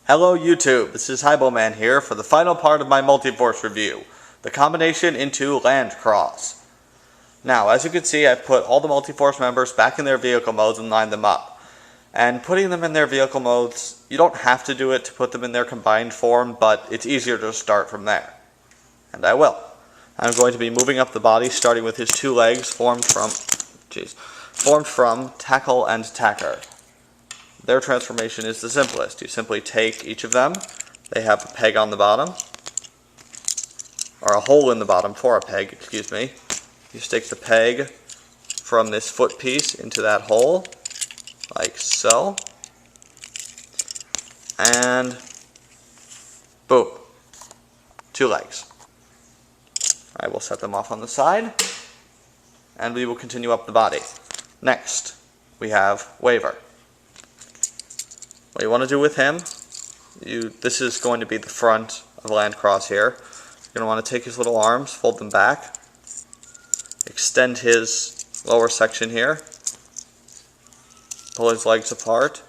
Hello YouTube, this is Hyboman here for the final part of my Multiforce review, the combination into Landcross. Now, as you can see, I've put all the Multiforce members back in their vehicle modes and lined them up. And putting them in their vehicle modes, you don't have to do it to put them in their combined form, but it's easier to start from there. And I will. I'm going to be moving up the body, starting with his two legs formed from Tackle and Tacker. Their transformation is the simplest. You simply take each of them. They have a peg on the bottom, or a hole in the bottom for a peg, excuse me. You stick the peg from this foot piece into that hole, like so. And boom, two legs. I will set them off on the side, and we will continue up the body. Next, we have Waver. What you want to do with him, this is going to be the front of Landcross here. You're going to want to take his little arms, fold them back, extend his lower section here, pull his legs apart,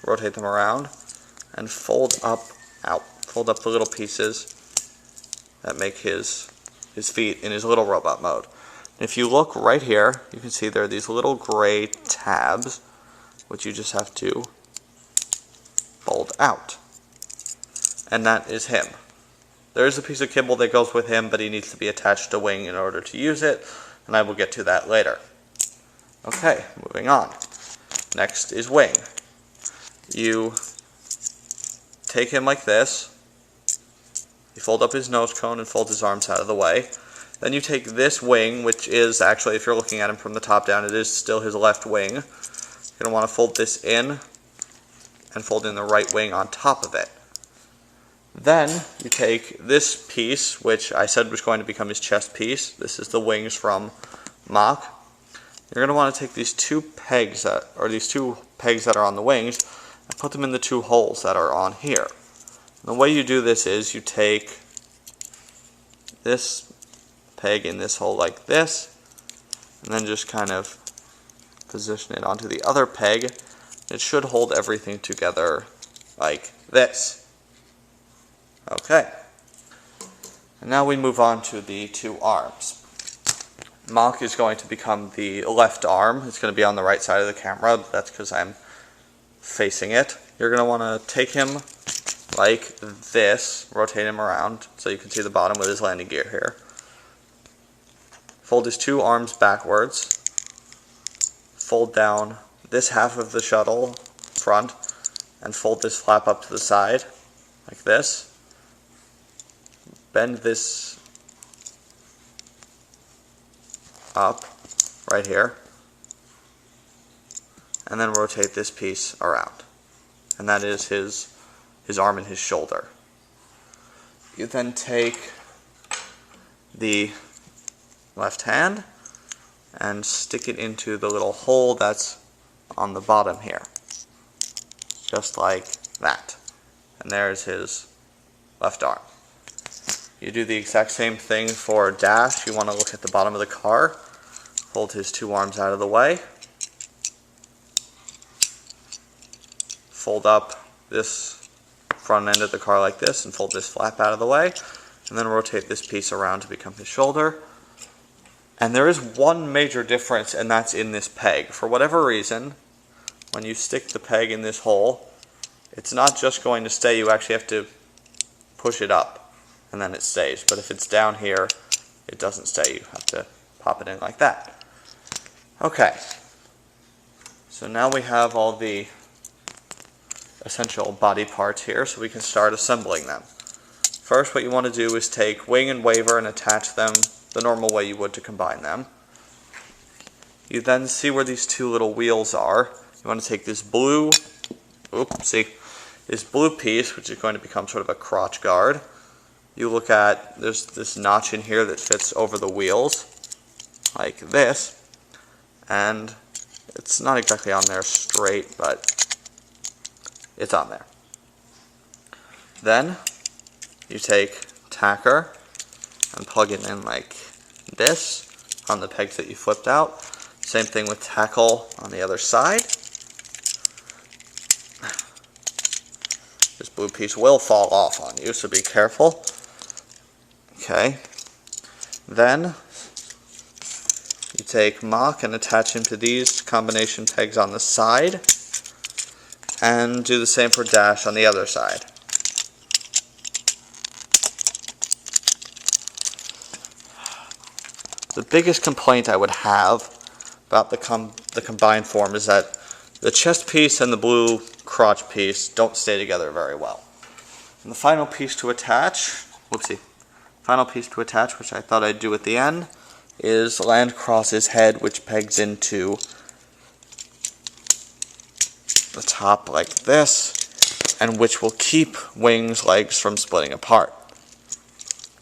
rotate them around, and fold up out. Fold up the little pieces that make his feet in his little robot mode. And if you look right here, you can see there are these little gray tabs, which you just have to fold out. And that is him. There is a piece of kibble that goes with him, but he needs to be attached to wing in order to use it, and I will get to that later. Okay, moving on. Next is wing. You take him like this. You fold up his nose cone and fold his arms out of the way. Then you take this wing, which is actually, if you're looking at him from the top down, it is still his left wing. You're going to want to fold this in and fold in the right wing on top of it. Then you take this piece, which I said was going to become his chest piece. This is the wings from Mach. You're going to want to take these two pegs that are on the wings and put them in the two holes that are on here. And the way you do this is you take this peg in this hole like this, and then just kind of position it onto the other peg. It should hold everything together like this. Okay. And now we move on to the two arms. Mach is going to become the left arm. It's going to be on the right side of the camera. That's because I'm facing it. You're going to want to take him like this, rotate him around so you can see the bottom with his landing gear here. Fold his two arms backwards. Fold down this half of the shuttle front and fold this flap up to the side like this. Bend this up right here and then rotate this piece around, and that is his arm and his shoulder. You then take the left hand and stick it into the little hole that's on the bottom here, just like that, and there's his left arm. You do the exact same thing for Dash. You want to look at the bottom of the car, fold his two arms out of the way, fold up this front end of the car like this and fold this flap out of the way, and then rotate this piece around to become his shoulder. And there is one major difference, and that's in this peg. For whatever reason, when you stick the peg in this hole, it's not just going to stay. You actually have to push it up, and then it stays. But if it's down here, it doesn't stay. You have to pop it in like that. Okay. So now we have all the essential body parts here, so we can start assembling them. First, what you want to do is take wing and waver and attach them the normal way you would to combine them. You then see where these two little wheels are. You want to take this blue piece, which is going to become sort of a crotch guard. You look at, there's this notch in here that fits over the wheels, like this, and it's not exactly on there straight, but it's on there. Then you take Tacker and plug it in like this on the pegs that you flipped out. Same thing with Tackle on the other side. blue piece will fall off on you, so be careful. Okay. Then you take Mach and attach him to these combination pegs on the side, and do the same for Dash on the other side. The biggest complaint I would have about the combined form is that the chest piece and the blue crotch piece don't stay together very well. And the final piece to attach, which I thought I'd do at the end, is Landcross's head, which pegs into the top like this, and which will keep Wing's legs from splitting apart,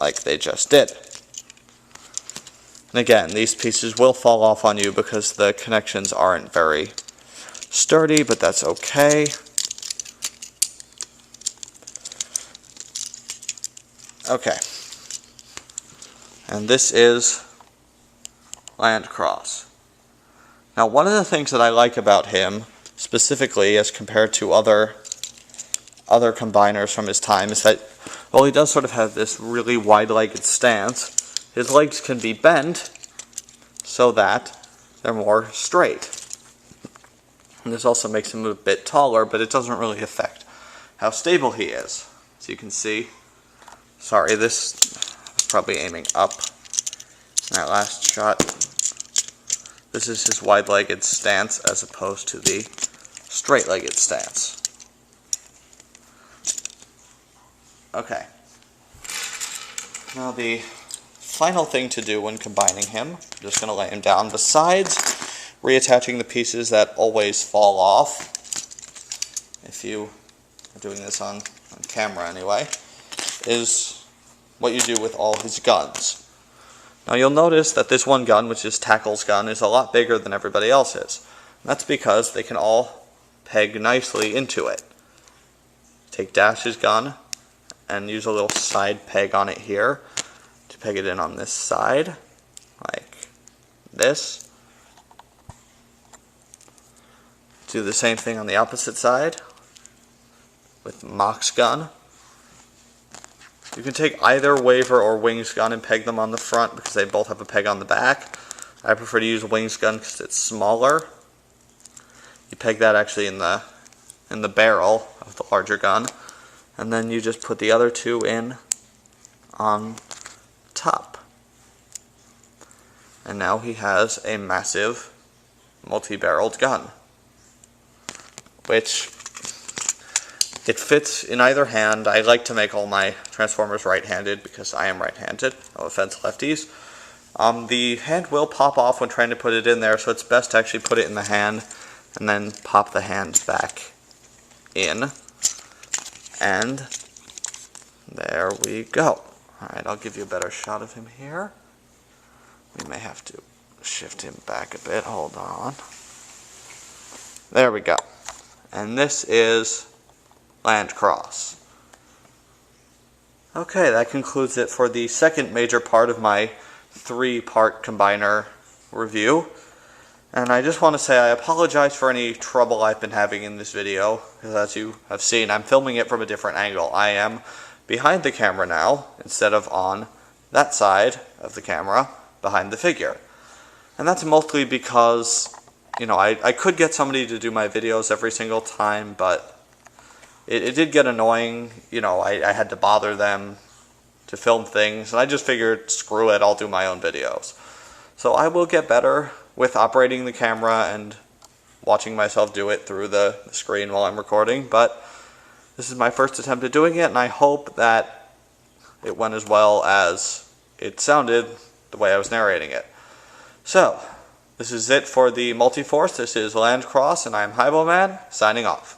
like they just did. And again, these pieces will fall off on you because the connections aren't very sturdy, but that's okay. Okay. And this is Landcross. Now, one of the things that I like about him, specifically as compared to other combiners from his time, is that while he does sort of have this really wide-legged stance, his legs can be bent so that they're more straight. And this also makes him a bit taller, but it doesn't really affect how stable he is. So you can see, sorry, this was probably aiming up in that last shot. This is his wide-legged stance as opposed to the straight-legged stance. Okay. Now the final thing to do when combining him, I'm just going to lay him down, besides reattaching the pieces that always fall off, if you are doing this on camera anyway, is what you do with all his guns. Now you'll notice that this one gun, which is Tackle's gun, is a lot bigger than everybody else's. And that's because they can all peg nicely into it. Take Dash's gun and use a little side peg on it here to peg it in on this side, like this. Do the same thing on the opposite side with Mach's gun. You can take either Waver or Wing's gun and peg them on the front because they both have a peg on the back. I prefer to use Wing's gun because it's smaller. You peg that actually in the barrel of the larger gun, and then you just put the other two in on top. And now he has a massive multi-barreled gun, which it fits in either hand. I like to make all my Transformers right-handed because I am right-handed. No offense, lefties. The hand will pop off when trying to put it in there, so it's best to actually put it in the hand and then pop the hand back in. And there we go. Alright, I'll give you a better shot of him here. We may have to shift him back a bit. Hold on. There we go. And this is Landcross. Okay, that concludes it for the second major part of my 3-part combiner review. And I just want to say I apologize for any trouble I've been having in this video, because as you have seen, I'm filming it from a different angle. I am behind the camera now, instead of on that side of the camera, behind the figure. And that's mostly because, you know, I could get somebody to do my videos every single time, but it did get annoying. You know, I had to bother them to film things, and I just figured, screw it, I'll do my own videos. So I will get better with operating the camera and watching myself do it through the screen while I'm recording, but this is my first attempt at doing it, and I hope that it went as well as it sounded the way I was narrating it. So, this is it for the Multiforce. This is Landcross, and I'm Highbowman, signing off.